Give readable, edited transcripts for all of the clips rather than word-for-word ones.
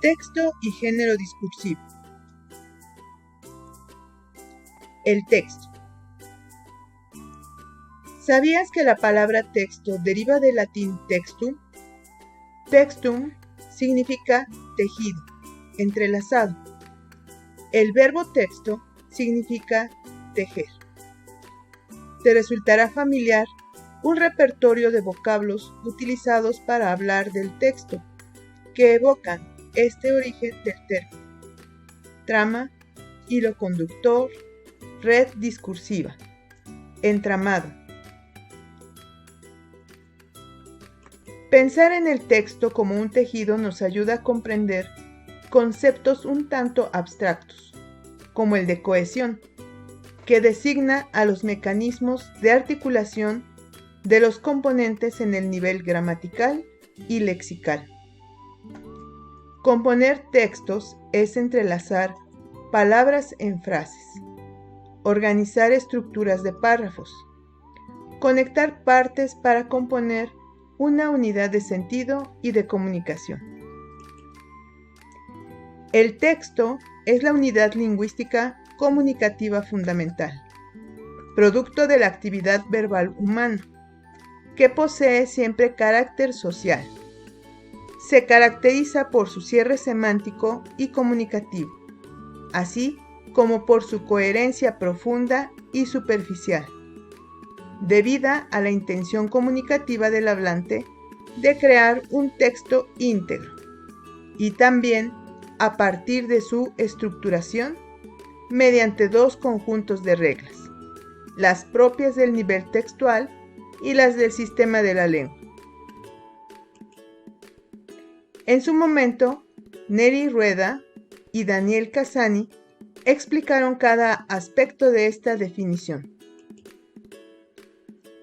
Texto y género discursivo. El texto. ¿Sabías que la palabra texto deriva del latín textum? Textum significa tejido, entrelazado. El verbo texto significa tejer. Te resultará familiar un repertorio de vocablos utilizados para hablar del texto, que evocan este origen del término: trama, hilo conductor, red discursiva, entramado. Pensar en el texto como un tejido nos ayuda a comprender conceptos un tanto abstractos, como el de cohesión, que designa a los mecanismos de articulación de los componentes en el nivel gramatical y lexical. Componer textos es entrelazar palabras en frases, organizar estructuras de párrafos, conectar partes para componer una unidad de sentido y de comunicación. El texto es la unidad lingüística comunicativa fundamental, producto de la actividad verbal humana, que posee siempre carácter social. Se caracteriza por su cierre semántico y comunicativo, así como por su coherencia profunda y superficial, debida a la intención comunicativa del hablante de crear un texto íntegro, y también a partir de su estructuración mediante dos conjuntos de reglas, las propias del nivel textual y las del sistema de la lengua. En su momento, Neri Rueda y Daniel Cassani explicaron cada aspecto de esta definición.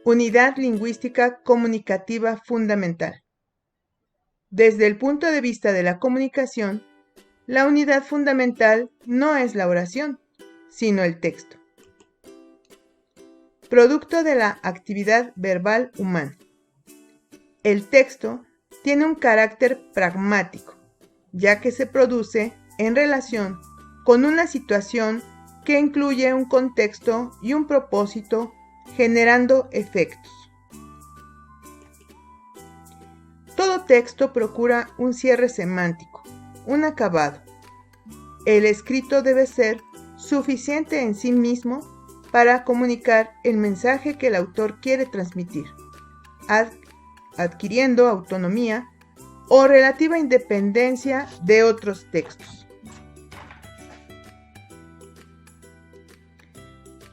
Unidad lingüística comunicativa fundamental. Desde el punto de vista de la comunicación, la unidad fundamental no es la oración, sino el texto. Producto de la actividad verbal humana. El texto tiene un carácter pragmático, ya que se produce en relación con una situación que incluye un contexto y un propósito, generando efectos. Todo texto procura un cierre semántico, un acabado. El escrito debe ser suficiente en sí mismo para comunicar el mensaje que el autor quiere transmitir, adquiriendo autonomía o relativa independencia de otros textos.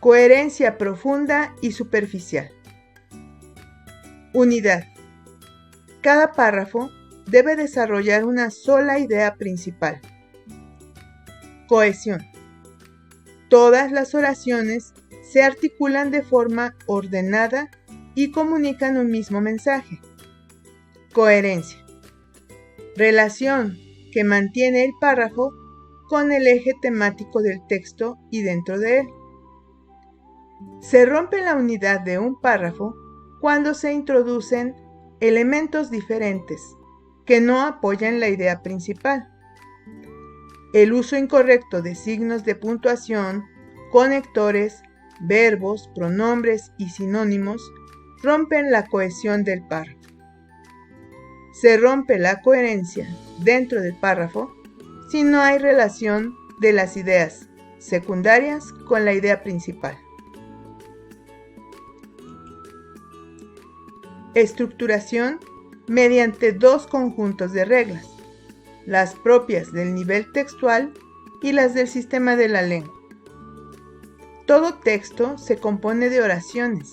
Coherencia profunda y superficial. Unidad. Cada párrafo debe desarrollar una sola idea principal. Cohesión. Todas las oraciones se articulan de forma ordenada y comunican un mismo mensaje. Coherencia. Relación que mantiene el párrafo con el eje temático del texto y dentro de él. Se rompe la unidad de un párrafo cuando se introducen elementos diferentes que no apoyan la idea principal. El uso incorrecto de signos de puntuación, conectores, verbos, pronombres y sinónimos rompen la cohesión del párrafo. Se rompe la coherencia dentro del párrafo si no hay relación de las ideas secundarias con la idea principal. Estructuración mediante dos conjuntos de reglas, las propias del nivel textual y las del sistema de la lengua. Todo texto se compone de oraciones,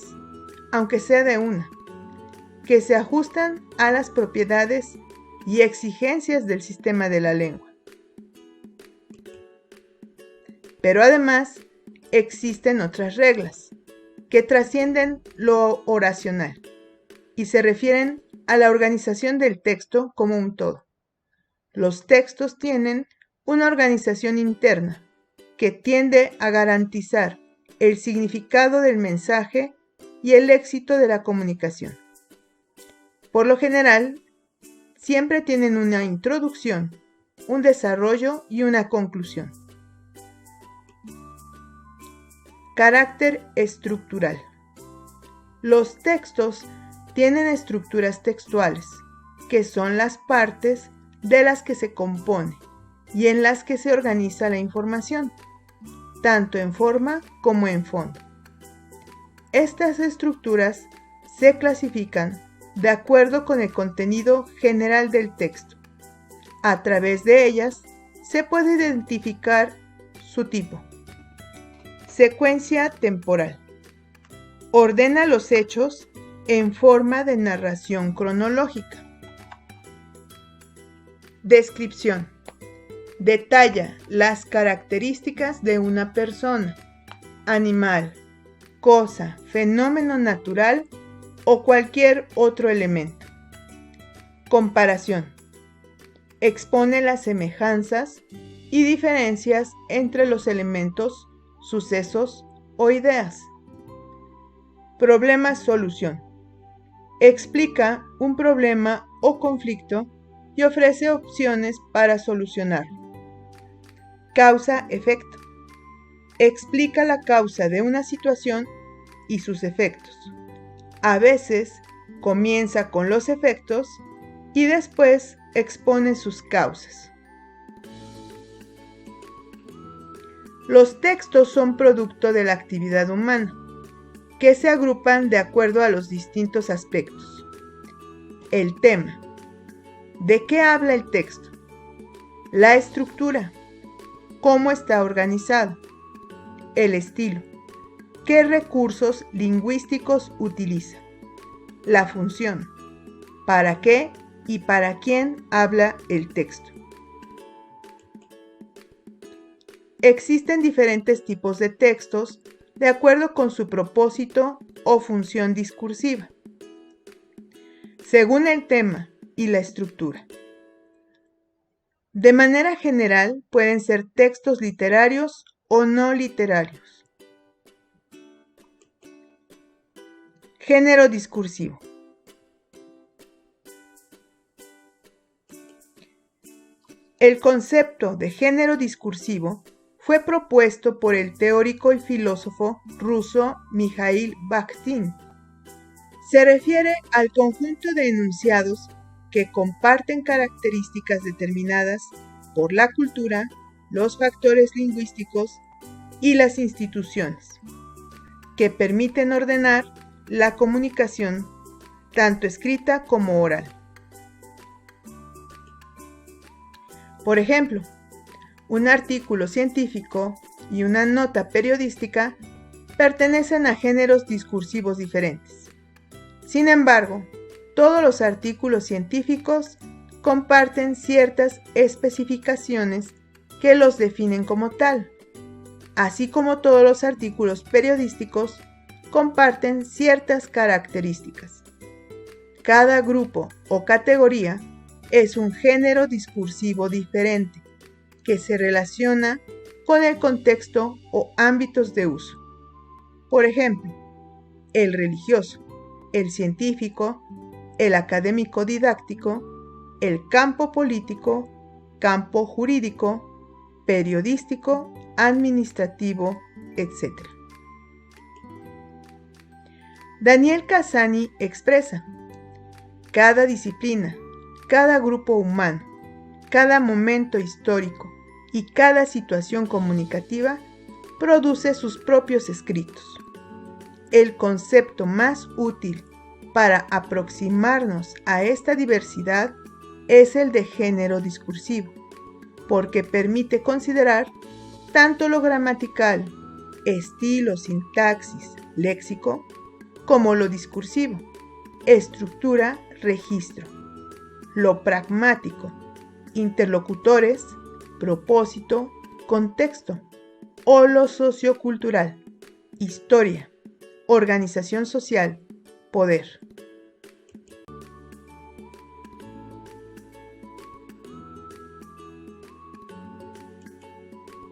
aunque sea de una, que se ajustan a las propiedades y exigencias del sistema de la lengua. Pero además existen otras reglas que trascienden lo oracional y se refieren a la organización del texto como un todo. Los textos tienen una organización interna que tiende a garantizar el significado del mensaje y el éxito de la comunicación. Por lo general, siempre tienen una introducción un desarrollo y una conclusión. Carácter estructural. Los textos tienen estructuras textuales, que son las partes de las que se compone y en las que se organiza la información, tanto en forma como en fondo. Estas estructuras se clasifican de acuerdo con el contenido general del texto. A través de ellas se puede identificar su tipo. Secuencia temporal. Ordena los hechos en forma de narración cronológica. Descripción. Detalla las características de una persona, animal, cosa, fenómeno natural o cualquier otro elemento. Comparación. Expone las semejanzas y diferencias entre los elementos, sucesos o ideas. Problema-solución. Explica un problema o conflicto y ofrece opciones para solucionarlo. Causa-efecto. Explica la causa de una situación y sus efectos. A veces comienza con los efectos y después expone sus causas. Los textos son producto de la actividad humana, que se agrupan de acuerdo a los distintos aspectos. El tema. ¿De qué habla el texto? La estructura. ¿Cómo está organizado? El estilo. ¿Qué recursos lingüísticos utiliza? La función. ¿Para qué y para quién habla el texto? Existen diferentes tipos de textos de acuerdo con su propósito o función discursiva, según el tema y la estructura. De manera general, pueden ser textos literarios o no literarios. Género discursivo. El concepto de género discursivo fue propuesto por el teórico y filósofo ruso Mikhail Bakhtin. Se refiere al conjunto de enunciados que comparten características determinadas por la cultura, los factores lingüísticos y las instituciones, que permiten ordenar la comunicación, tanto escrita como oral. Por ejemplo, un artículo científico y una nota periodística pertenecen a géneros discursivos diferentes. Sin embargo, todos los artículos científicos comparten ciertas especificaciones que los definen como tal, así como todos los artículos periodísticos comparten ciertas características. Cada grupo o categoría es un género discursivo diferente que se relaciona con el contexto o ámbitos de uso. Por ejemplo, el religioso, el científico, el académico didáctico, el campo político, campo jurídico, periodístico, administrativo, etc. Daniel Cassani expresa: cada disciplina, cada grupo humano, cada momento histórico y cada situación comunicativa produce sus propios escritos. El concepto más útil para aproximarnos a esta diversidad es el de género discursivo, porque permite considerar tanto lo gramatical, estilo, sintaxis, léxico, como lo discursivo, estructura, registro, lo pragmático, interlocutores, propósito, contexto, o lo sociocultural, historia, organización social, poder.